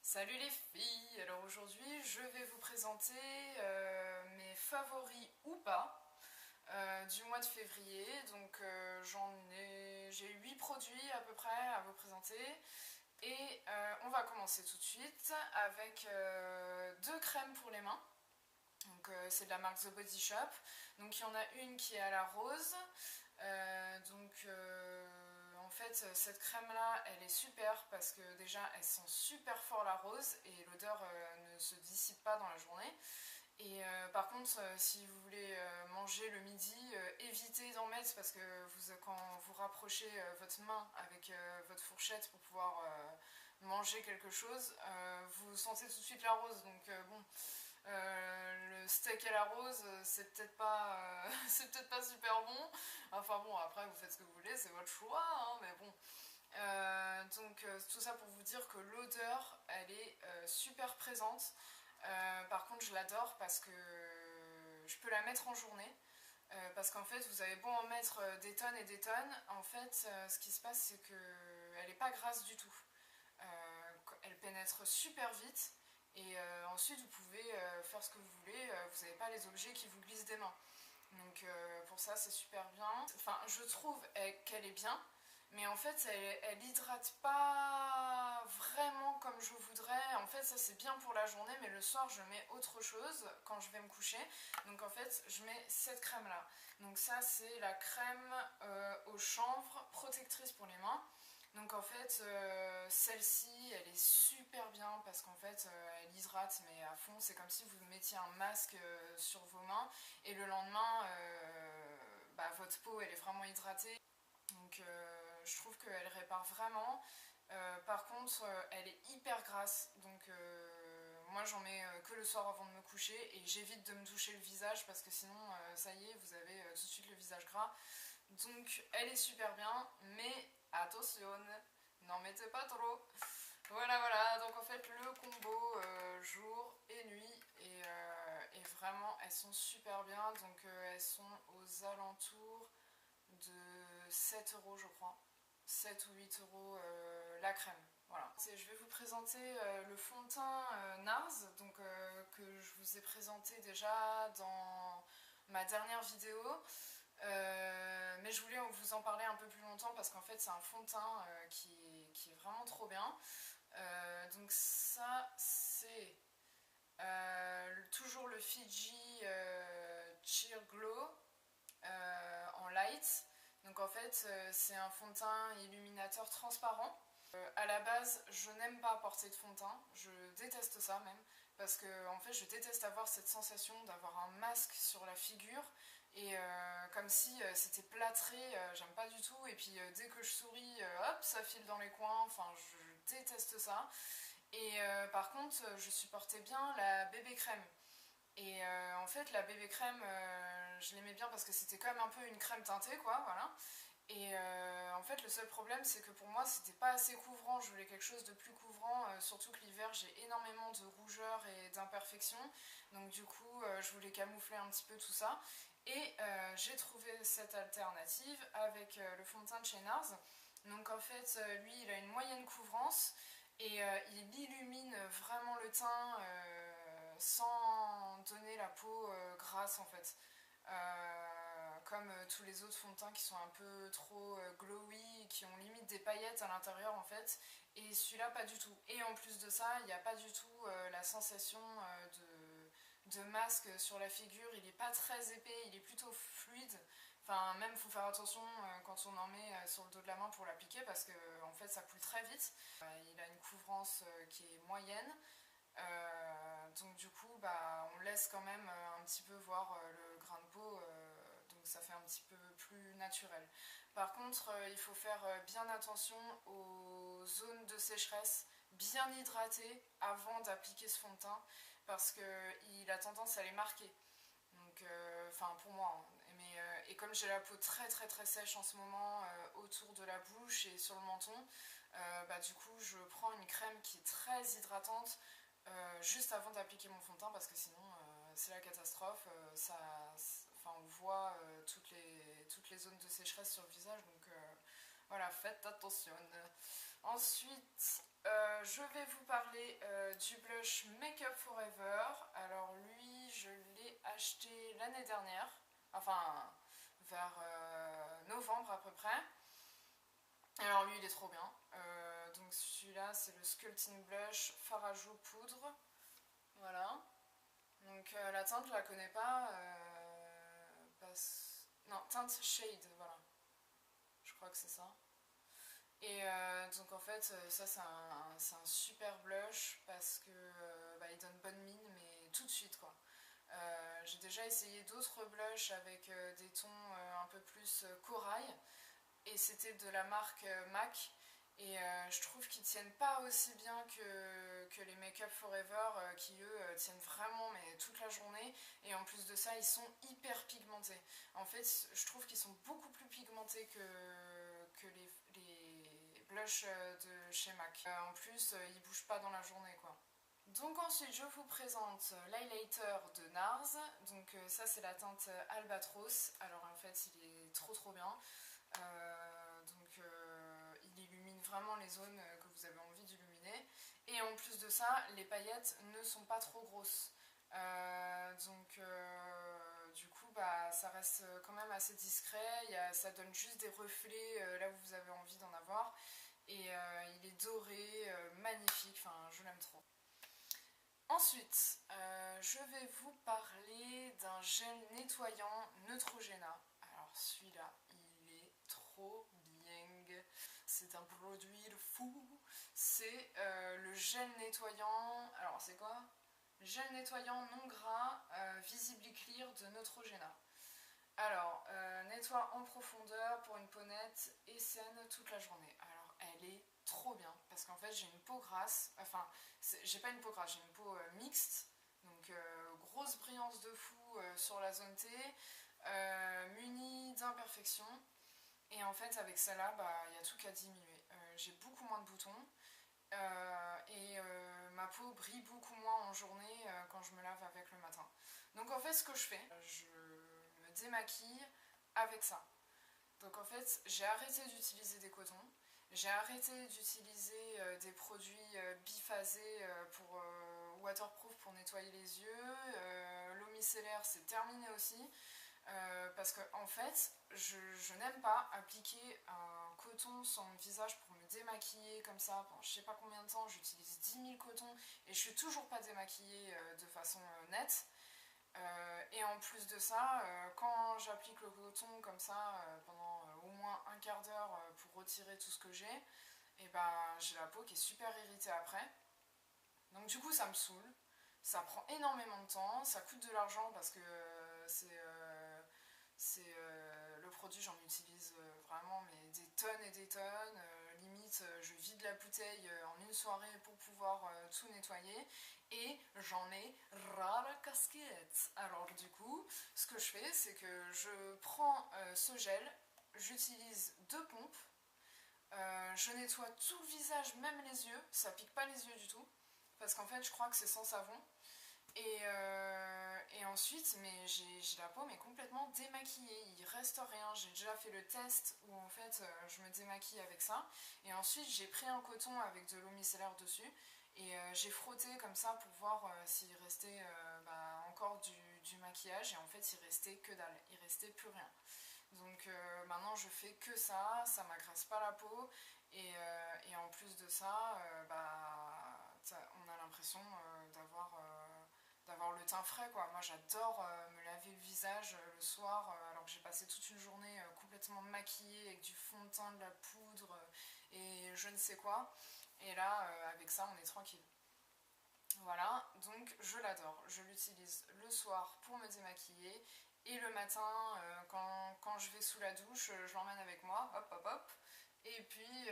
Salut les filles, alors aujourd'hui je vais vous présenter mes favoris ou pas du mois de février. Donc j'ai 8 produits à peu près à vous présenter. Et on va commencer tout de suite avec deux crèmes pour les mains. Donc c'est de la marque The Body Shop. Donc il y en a une qui est à la rose. En fait cette crème là elle est super parce que déjà elle sent super fort la rose et l'odeur ne se dissipe pas dans la journée. Et par contre si vous voulez manger le midi, évitez d'en mettre parce que quand vous rapprochez votre main avec votre fourchette pour pouvoir manger quelque chose, vous sentez tout de suite la rose. Donc bon, le steak à la rose, c'est peut-être pas, c'est peut-être pas super bon. Enfin bon, après vous faites ce que vous voulez, c'est votre choix, hein, mais bon. Tout ça pour vous dire que l'odeur, elle est super présente. Par contre, je l'adore parce que je peux la mettre en journée. Parce qu'en fait, vous avez beau en mettre des tonnes et des tonnes, en fait, ce qui se passe, c'est qu'elle n'est pas grasse du tout. Elle pénètre super vite. Et ensuite, vous pouvez faire ce que vous voulez, vous n'avez pas les objets qui vous glissent des mains. Donc pour ça, c'est super bien. Enfin, je trouve qu'elle est bien, mais en fait, elle hydrate pas vraiment comme je voudrais. En fait, ça c'est bien pour la journée, mais le soir, je mets autre chose quand je vais me coucher. Donc en fait, je mets cette crème-là. Donc ça, c'est la crème au chanvre, protectrice pour les mains. Donc en fait, celle-ci, elle est super bien parce qu'en fait, elle hydrate mais à fond. C'est comme si vous mettiez un masque sur vos mains et le lendemain, votre peau, elle est vraiment hydratée. Donc je trouve qu'elle répare vraiment. Par contre, elle est hyper grasse. Donc moi, j'en mets que le soir avant de me coucher et j'évite de me toucher le visage parce que sinon, ça y est, vous avez tout de suite le visage gras. Donc elle est super bien, mais attention, n'en mettez pas trop. Voilà, donc en fait le combo jour et nuit et vraiment elles sont super bien. Donc elles sont aux alentours de 7 euros je crois. 7 ou 8 euros la crème. Voilà. Je vais vous présenter le fond de teint NARS donc, que je vous ai présenté déjà dans ma dernière vidéo. Mais je voulais vous en parler un peu plus longtemps parce qu'en fait c'est un fond de teint qui est vraiment trop bien. Donc ça c'est toujours le Fiji Cheer Glow en light. Donc en fait c'est un fond de teint illuminateur transparent. À la base je n'aime pas porter de fond de teint, je déteste ça même. Parce que en fait je déteste avoir cette sensation d'avoir un masque sur la figure et comme si c'était plâtré, j'aime pas du tout. Et puis dès que je souris, hop, ça file dans les coins, enfin je déteste ça. Et par contre, je supportais bien la bébé crème. Et en fait, la bébé crème, je l'aimais bien parce que c'était quand même un peu une crème teintée, quoi, voilà. Et en fait, le seul problème, c'est que pour moi, c'était pas assez couvrant. Je voulais quelque chose de plus couvrant, surtout que l'hiver, j'ai énormément de rougeur et d'imperfections. Donc du coup, je voulais camoufler un petit peu tout ça. Et j'ai trouvé cette alternative avec le fond de teint de chez NARS. Donc en fait, lui, il a une moyenne couvrance et il illumine vraiment le teint sans donner la peau grasse en fait. Comme tous les autres fonds de teint qui sont un peu trop glowy, qui ont limite des paillettes à l'intérieur en fait, et celui-là pas du tout. Et en plus de ça, il n'y a pas du tout la sensation de masque sur la figure, il n'est pas très épais, il est plutôt fluide. Enfin, même il faut faire attention quand on en met sur le dos de la main pour l'appliquer parce que en fait ça coule très vite. Il a une couvrance qui est moyenne. Donc du coup on laisse quand même un petit peu voir le grain de peau, donc ça fait un petit peu plus naturel. Par contre il faut faire bien attention aux zones de sécheresse, bien hydratées avant d'appliquer ce fond de teint parce qu'il a tendance à les marquer. Donc, enfin pour moi, hein. Et comme j'ai la peau très très très sèche en ce moment autour de la bouche et sur le menton, du coup je prends une crème qui est très hydratante juste avant d'appliquer mon fond de teint parce que sinon c'est la catastrophe. On voit toutes les zones de sécheresse sur le visage donc Voilà, faites attention. Ensuite, je vais vous parler du blush Make Up Forever. Alors lui, je l'ai acheté l'année dernière, enfin vers novembre à peu près. Alors lui, il est trop bien. Donc celui-là, c'est le Sculpting Blush Farajou Poudre. Voilà. Donc la teinte, je la connais pas. Non, teinte Shade, voilà. Je crois que c'est ça. Et donc en fait, ça c'est un super blush parce que il donne bonne mine, mais tout de suite quoi. J'ai déjà essayé d'autres blushs avec des tons un peu plus corail et c'était de la marque MAC et je trouve qu'ils tiennent pas aussi bien que les Make Up Forever qui eux tiennent vraiment mais toute la journée et en plus de ça ils sont hyper pigmentés. En fait je trouve qu'ils sont beaucoup plus pigmentés que les blushs de chez MAC. En plus ils bougent pas dans la journée quoi. Donc ensuite je vous présente l'highlighter de NARS, donc ça c'est la teinte Albatros, alors en fait il est trop bien, il illumine vraiment les zones que vous avez envie d'illuminer, et en plus de ça les paillettes ne sont pas trop grosses, du coup ça reste quand même assez discret, ça donne juste des reflets là où vous avez envie d'en avoir, et il est doré, magnifique, enfin je l'aime trop. Ensuite, je vais vous parler d'un gel nettoyant Neutrogena. Alors celui-là, il est trop bien. C'est un produit de fou. C'est le gel nettoyant... Alors c'est quoi? Gel nettoyant non gras Visibly Clear de Neutrogena. Alors, nettoie en profondeur pour une peau nette et saine toute la journée. Alors, elle est trop bien parce qu'en fait, j'ai une peau grasse. Enfin, j'ai pas une peau grasse, j'ai une peau mixte. Donc, grosse brillance de fou sur la zone T, munie d'imperfections. Et en fait, avec celle-là, il y a tout qu'à diminuer. J'ai beaucoup moins de boutons. Ma peau brille beaucoup moins en journée quand je me lave avec le matin. Donc en fait ce que je fais, je me démaquille avec ça. Donc en fait j'ai arrêté d'utiliser des cotons, j'ai arrêté d'utiliser des produits biphasés pour waterproof pour nettoyer les yeux, l'eau micellaire c'est terminé aussi. Parce que en fait je n'aime pas appliquer un coton sur mon visage pour me démaquiller comme ça pendant je sais pas combien de temps, j'utilise 10 000 cotons et je suis toujours pas démaquillée de façon nette. Et en plus de ça, quand j'applique le coton comme ça pendant au moins un quart d'heure pour retirer tout ce que j'ai, et j'ai la peau qui est super irritée après. Donc du coup ça me saoule, ça prend énormément de temps, ça coûte de l'argent parce que le produit, j'en utilise vraiment mais des tonnes et des tonnes. Limite, je vide la bouteille en une soirée pour pouvoir tout nettoyer. Et j'en ai ras la casquette. Alors du coup, ce que je fais, c'est que je prends ce gel, j'utilise 2 pompes. Je nettoie tout le visage, même les yeux. Ça pique pas les yeux du tout. Parce qu'en fait, je crois que c'est sans savon. Et ensuite, mais j'ai la peau mais complètement démaquillée, il reste rien. J'ai déjà fait le test où en fait je me démaquille avec ça. Et ensuite j'ai pris un coton avec de l'eau micellaire dessus et j'ai frotté comme ça pour voir s'il restait encore du maquillage. Et en fait il restait que dalle, il restait plus rien. Donc maintenant je fais que ça m'agresse pas la peau. Et en plus de ça, on a l'impression d'avoir le teint frais quoi. Moi j'adore me laver le visage le soir alors que j'ai passé toute une journée complètement maquillée avec du fond de teint, de la poudre et je ne sais quoi. Et là avec ça on est tranquille. Voilà, donc je l'adore. Je l'utilise le soir pour me démaquiller et le matin quand je vais sous la douche je l'emmène avec moi, hop hop hop. Et puis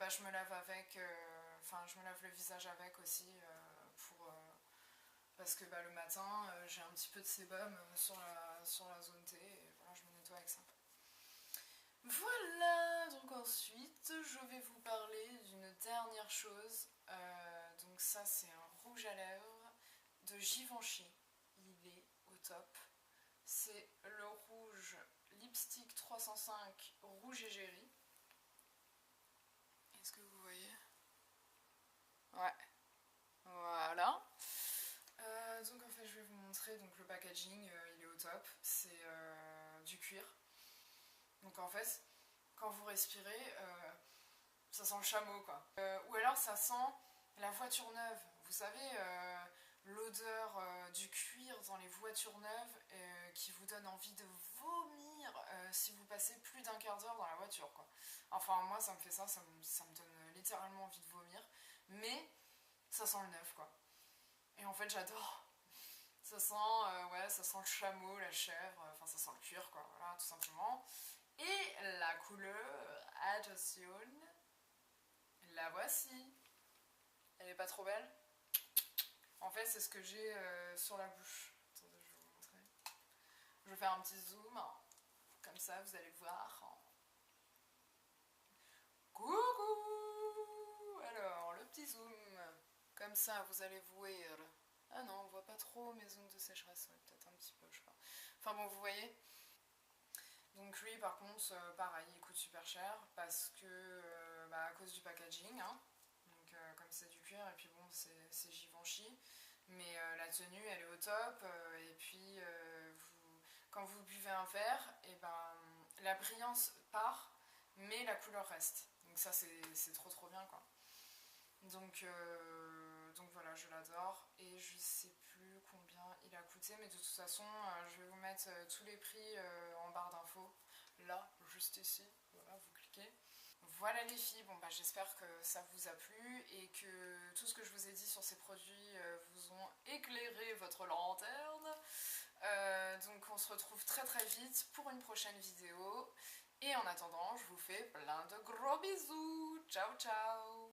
je me lave avec, je me lave le visage avec aussi parce que le matin j'ai un petit peu de sébum sur la zone T et voilà, je me nettoie avec ça. Voilà, donc ensuite je vais vous parler d'une dernière chose. Donc ça c'est un rouge à lèvres de Givenchy. Il est au top. C'est le rouge Lipstick 305 Rouge Égérie. l'entrée, donc le packaging, il est au top. C'est du cuir. Donc en fait, quand vous respirez, ça sent le chameau, quoi. Ou alors ça sent la voiture neuve. Vous savez, l'odeur du cuir dans les voitures neuves qui vous donne envie de vomir si vous passez plus d'un quart d'heure dans la voiture, quoi. Enfin, moi, ça me fait ça, ça me donne littéralement envie de vomir. Mais ça sent le neuf, quoi. Et en fait, j'adore. Ça sent, ouais, ça sent le chameau, la chèvre, enfin, ça sent le cuir, quoi, voilà, tout simplement. Et la couleur, attention, la voici. Elle est pas trop belle? En fait, c'est ce que j'ai sur la bouche. Attendez, je vais vous montrer. Je vais faire un petit zoom. Comme ça, vous allez voir. Coucou! Alors, le petit zoom. Comme ça, vous allez voir. Ah non, on voit pas trop mes zones de sécheresse. Ouais, peut-être un petit peu, je sais pas. Enfin bon, vous voyez. Donc lui, par contre, pareil, il coûte super cher parce que, bah, à cause du packaging, hein. Donc comme c'est du cuir, et puis bon, c'est Givenchy. Mais la tenue, elle est au top. Et puis, quand vous buvez un verre, et ben, la brillance part, mais la couleur reste. Donc ça, c'est trop trop bien, quoi. Donc voilà, je l'adore. Et je sais plus combien il a coûté, mais de toute façon, je vais vous mettre tous les prix en barre d'infos. Là, juste ici. Voilà, vous cliquez. Voilà les filles, bon bah j'espère que ça vous a plu et que tout ce que je vous ai dit sur ces produits vous ont éclairé votre lanterne. Donc on se retrouve très très vite pour une prochaine vidéo. Et en attendant, je vous fais plein de gros bisous. Ciao ciao.